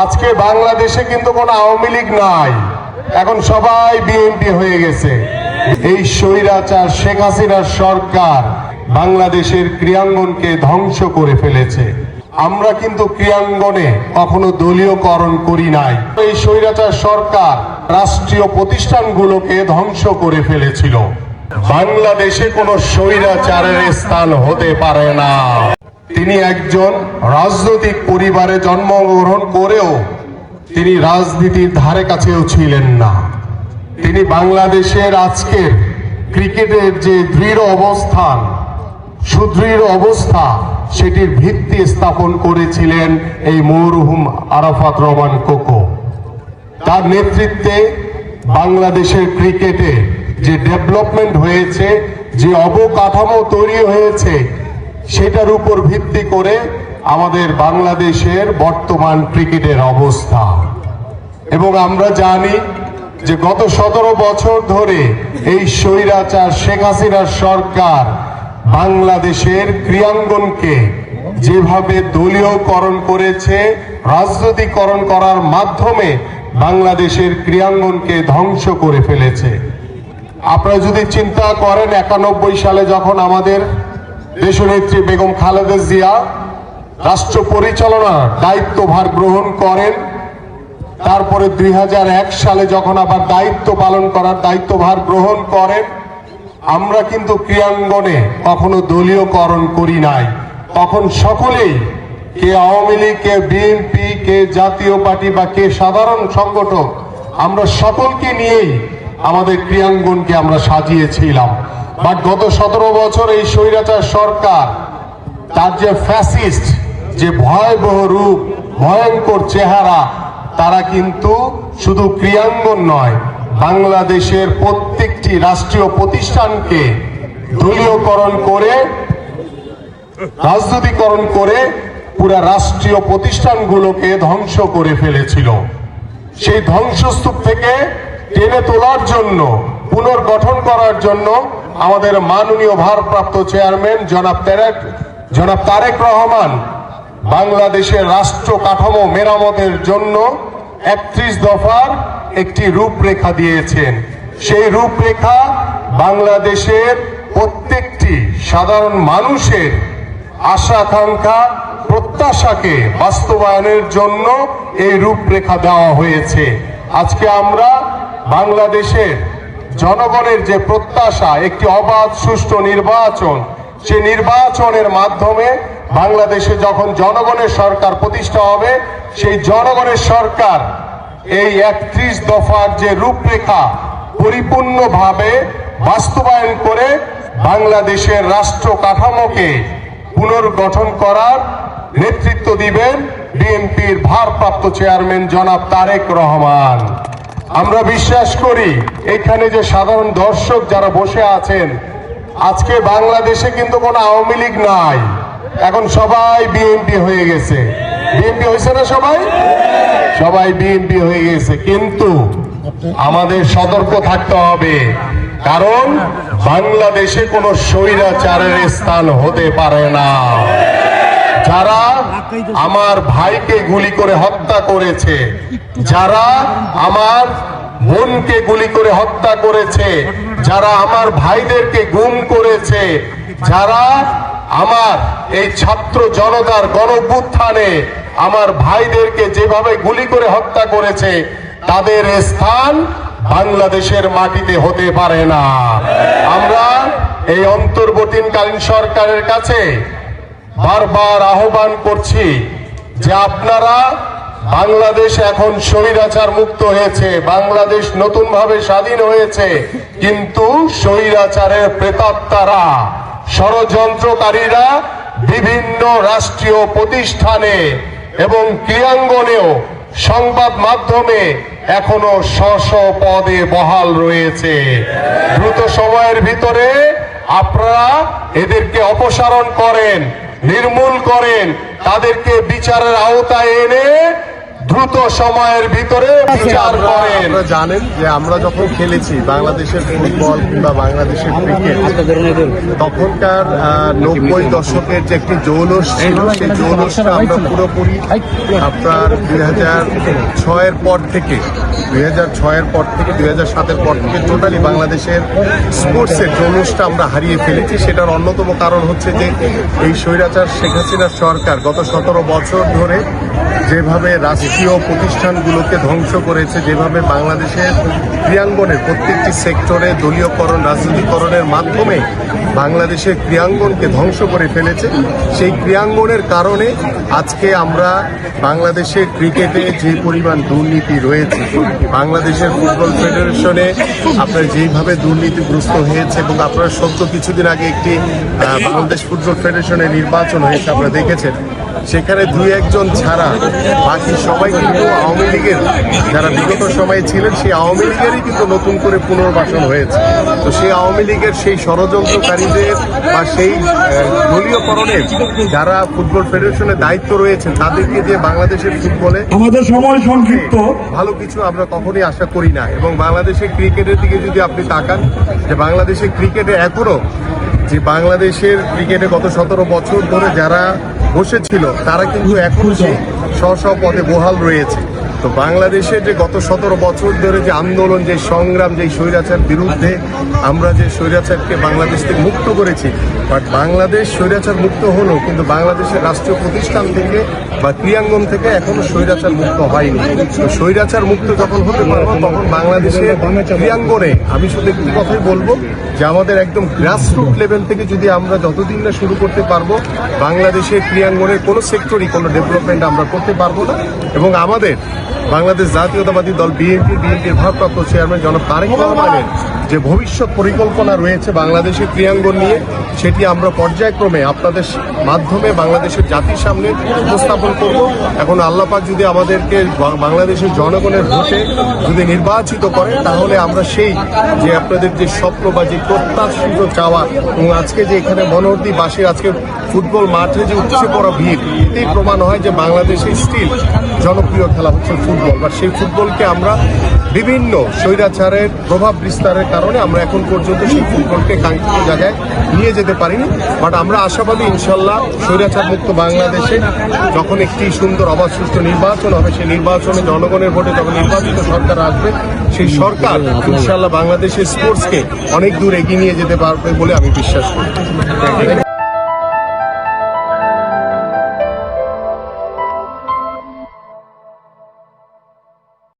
আজকে বাংলাদেশে কিন্তু কোনো আওয়ামী লীগ নাই, এখন সবাই বিএনপি হয়ে গেছে। এই স্বৈরাচার শেখ হাসিনার সরকার বাংলাদেশের ক্রীড়াঙ্গনকে ধ্বংস করে ফেলেছে। আমরা কিন্তু ক্রীড়াঙ্গনে কখনো দলীয়করণ করি নাই। এই স্বৈরাচার সরকার রাষ্ট্রীয় প্রতিষ্ঠানগুলোকে ধ্বংস করে ফেলেছিল। বাংলাদেশে কোনো স্বৈরাচারের স্থান হতে পারে না। তিনি একজন রাজনৈতিক পরিবারে জন্মগ্রহণ করেও তিনি রাজনীতির ধারে কাছেও ছিলেন না। তিনি বাংলাদেশের আজকের ক্রিকেটের যে দৃঢ় অবস্থান, সুদৃঢ় অবস্থা, সেটির ভিত্তি স্থাপন করেছিলেন এই মরহুম আরাফাত রহমান কোকো। তার নেতৃত্বে বাংলাদেশের ক্রিকেটে যে ডেভেলপমেন্ট হয়েছে, যে অবকাঠামো তৈরি হয়েছে, সেটার উপর ভিত্তি করে আমাদের বাংলাদেশের বর্তমান ক্রিকেটের অবস্থা। এবং আমরা জানি যে গত 17 বছর ধরে এই স্বৈরাচার শেখ হাসিনার সরকার বাংলাদেশের ক্রীড়াঙ্গনকে যেভাবে দলীয়করণ করেছে, রাজনৈতিকরণ করার মাধ্যমে বাংলাদেশের ক্রীড়াঙ্গনকে ধ্বংস করে ফেলেছে। আপনারা যদি চিন্তা করেন, 91 সালে যখন আমাদের দেশনেত্রী বেগম খালেদা জিয়া রাষ্ট্র পরিচালনার দায়িত্বভার গ্রহণ করেন, তারপরে 2001 সালে যখন আবার দায়িত্ব পালন করার দায়িত্বভার গ্রহণ করেন, আমরা কিন্তু ক্রীড়াঙ্গনে কখনো দলীয়করণ করি নাই। তখন সকলেই, কে আওয়ামী লীগ, কে বিএনপি, কে জাতীয় পার্টি বা কে সাধারণ সংগঠক, আমরা সকলকে নিয়েই আমাদের ক্রীড়াঙ্গনকে আমরা সাজিয়েছিলাম। বাট গত 17 বছর এই স্বৈরাচার সরকার তার যে ফ্যাসিস্ট, যে ভয়াবহ রূপ, ভয়ঙ্কর চেহারা, তারা কিন্তু শুধু ক্রীড়াঙ্গন নয়, বাংলাদেশের প্রত্যেকটি রাষ্ট্রীয় প্রতিষ্ঠানকে দলীয়করণ করে, রাজনীতিকরণ করে পুরা রাষ্ট্রীয় প্রতিষ্ঠানগুলোকে ধ্বংস করে ফেলেছিল। সেই ধ্বংসস্তূপ থেকে টেনে তোলার জন্য, পুনর্গঠন করার জন্য আমাদের মাননীয় ভারপ্রাপ্ত চেয়ারম্যান জনাব তারেক রহমান বাংলাদেশের রাষ্ট্র কাঠামো মেরামতের জন্য 31 দফার একটি রূপরেখা দিয়েছেন। সেই রূপরেখা বাংলাদেশের প্রত্যেকটি সাধারণ মানুষের আশা আকাঙ্ক্ষা, প্রত্যাশাকে বাস্তবায়নের জন্য এই রূপরেখা দেওয়া হয়েছে। আজকে আমরা বাংলাদেশের জনগণের যে প্রত্যাশা, একটি অবাধ সুষ্ঠু নির্বাচন, সেই নির্বাচনের মাধ্যমে বাংলাদেশে যখন জনগণের সরকার প্রতিষ্ঠা হবে, সেই জনগণের সরকার এই 31 দফার যে রূপরেখা পরিপূর্ণভাবে বাস্তবায়ন করে বাংলাদেশের রাষ্ট্র কাঠামোকে পুনর্গঠন করার নেতৃত্ব দিবেন বিএনপির ভারপ্রাপ্ত চেয়ারম্যান জনাব তারেক রহমান। আমরা বিশ্বাস করি, এখানে যে সাধারণ দর্শক যারা বসে আছেন, আজকে বাংলাদেশে কিন্তু কোনো আওয়ামী লীগ নাই, এখন সবাই বিএনপি হয়ে গেছে। বিএনপি হয়েছে না? সবাই বিএনপি হয়ে গেছে। কিন্তু আমাদের সতর্ক থাকতে হবে, কারণ বাংলাদেশে কোনো স্বৈরাচারের স্থান হতে পারে না। যারা আমার ভাইকে গুলি করে হত্যা করেছে, যারা আমার বোনকে গুলি করে হত্যা করেছে, যারা আমার ভাইদেরকে গুম করেছে, যারা আমার এই ছাত্র জনতার গণঅভ্যুত্থানে আমার ভাইদেরকে যেভাবে গুলি করে হত্যা করেছে, তাদের স্থান বাংলাদেশের মাটিতে হতে পারে না। আমরা এই অন্তর্বর্তীকালীন সরকারের কাছে বারবার আহ্বান করছি যে আপনারা, বাংলাদেশ এখন স্বৈরাচার মুক্ত হয়েছে, বাংলাদেশ নতুনভাবে স্বাধীন হয়েছে, কিন্তু স্বৈরাচারের প্রেতাত্মারা, ষড়যন্ত্রকারীরা বিভিন্ন রাষ্ট্রীয় প্রতিষ্ঠানে এবং ক্রীড়াঙ্গনেও, সংবাদ মাধ্যমে এখনো স্ব পদে বহাল রয়েছে। দ্রুত সময়ের ভিতরে আপনারা এদেরকে অপসারণ করেন, নির্মূল করেন, তাদেরকে বিচারের আওতায় এনে দ্রুত সময়ের ভিতরে বিচার করেন। আপনারা জানেন যে আমরা যখন খেলেছি বাংলাদেশের ফুটবল কিংবা বাংলাদেশের ক্রিকেট, তখনকার 90 দশকের যে একটি জৌলস ছিল, সেই জৌলসটা আমরা পুরোপুরি আপনার 2006-এর পর থেকে 2007-এর পর থেকে টোটালি বাংলাদেশের স্পোর্টসের জৌলসটা আমরা হারিয়ে ফেলেছি। সেটার অন্যতম কারণ হচ্ছে যে এই স্বৈরাচার শেখ হাসিনার সরকার গত 17 বছর ধরে যেভাবে রাষ্ট্রীয় প্রতিষ্ঠানগুলোকে ধ্বংস করেছে, যেভাবে বাংলাদেশের ক্রীড়াঙ্গনের প্রত্যেকটি সেক্টরে দলীয়করণ, রাজনীতিকরণের মাধ্যমে বাংলাদেশের ক্রীড়াঙ্গনকে ধ্বংস করে ফেলেছে, সেই ক্রীড়াঙ্গনের কারণে আজকে আমরা বাংলাদেশের ক্রিকেটে যে পরিমাণ দুর্নীতি রয়েছে, বাংলাদেশের ফুটবল ফেডারেশনে আপনার যেইভাবে দুর্নীতিগ্রস্ত হয়েছে, এবং আপনারা সত্য কিছুদিন আগে একটি বাংলাদেশ ফুটবল ফেডারেশনের নির্বাচন হয়েছে, আপনারা দেখেছেন সেখানে 2-1 ছাড়া বাকি সবাই কিন্তু আওয়ামী লীগের যারা বিগত সময়ে ছিলেন, সেই আওয়ামী লীগেরই কিন্তু নতুন করে পুনর্বাসন হয়েছে। তো সেই আওয়ামী লীগের সেই ষড়যন্ত্রকারীদের বা সেই দলীয়করণের যারা ফুটবল ফেডারেশনের দায়িত্ব রয়েছেন, তাদেরকে দিয়ে বাংলাদেশের ফুটবলে আমাদের সময় সংক্ষিপ্ত ভালো কিছু আমরা কখনোই আশা করি না। এবং বাংলাদেশের ক্রিকেটের দিকে যদি আপনি তাকান, যে বাংলাদেশের ক্রিকেটে এখনো যে বাংলাদেশের ক্রিকেটে গত 17 বছর ধরে যারা বসেছিল, তারা কিন্তু এখনো সেই স্ব পদে বহাল রয়েছে। তো বাংলাদেশে যে গত 17 বছর ধরে যে আন্দোলন, যে সংগ্রাম, যে স্বৈরাচার বিরুদ্ধে আমরা যে স্বৈরাচারকে বাংলাদেশ থেকে মুক্ত করেছি, বাট বাংলাদেশ স্বৈরাচার মুক্ত হলো, কিন্তু বাংলাদেশের রাষ্ট্রীয় প্রতিষ্ঠান থেকে বা ক্রীড়াঙ্গন থেকে এখনো স্বৈরাচার মুক্ত হয়নি। তো স্বৈরাচার মুক্ত যখন হতে পারবো, তখন বাংলাদেশের ক্রীড়াঙ্গনে আমি শুধু একটি কথাই বলবো যে আমাদের একদম গ্রাসরুট লেভেল থেকে যদি আমরা যতদিন না শুরু করতে পারবো, বাংলাদেশের ক্রীড়াঙ্গনের কোনো সেক্টরই কোনো ডেভেলপমেন্ট আমরা করতে পারবো না। এবং আমাদের বাংলাদেশ জাতীয়তাবাদী দল বিএনপির ভারপ্রাপ্ত চেয়ারম্যান জনাব তারেক রহমানের যে ভবিষ্যৎ পরিকল্পনা রয়েছে বাংলাদেশের ক্রীড়াঙ্গন নিয়ে, সেটি আমরা পর্যায়ক্রমে আপনাদের মাধ্যমে বাংলাদেশের জাতির সামনে উপস্থাপন করব। এখন আল্লাহ পাক যদি আমাদেরকে বাংলাদেশের জনগণের ভোটে যদি নির্বাচিত করে, তাহলে আমরা সেই যে আপনাদের যে স্বপ্ন বা যে প্রত্যাশিত চাওয়া, এবং আজকে যে এখানে মনোহরদীবাসী আজকে ফুটবল মাঠে যে উপচে পড়া ভিড়, এতেই প্রমাণ হয় যে বাংলাদেশে স্টিল জনপ্রিয় খেলা হচ্ছে ফুটবল। বা সেই ফুটবলকে আমরা বিভিন্ন স্বৈরাচারের প্রভাব বিস্তারের কারণে আমরা এখন পর্যন্ত সেই ফুটবলকে কাঙ্ক্ষিত জায়গায় নিয়ে যেতে পারিনি। বাট আমরা আশাবাদী, ইনশাল্লাহ স্বৈরাচার মুক্ত বাংলাদেশে যখন একটি সুন্দর অবাধ সুষ্ঠু নির্বাচন হবে, সেই নির্বাচনে জনগণের ভোটে যখন নির্বাচিত সরকার আসবে, সেই সরকার ইনশাল্লাহ বাংলাদেশের স্পোর্টসকে অনেক দূর এগিয়ে নিয়ে যেতে পারবে বলে আমি বিশ্বাস করি।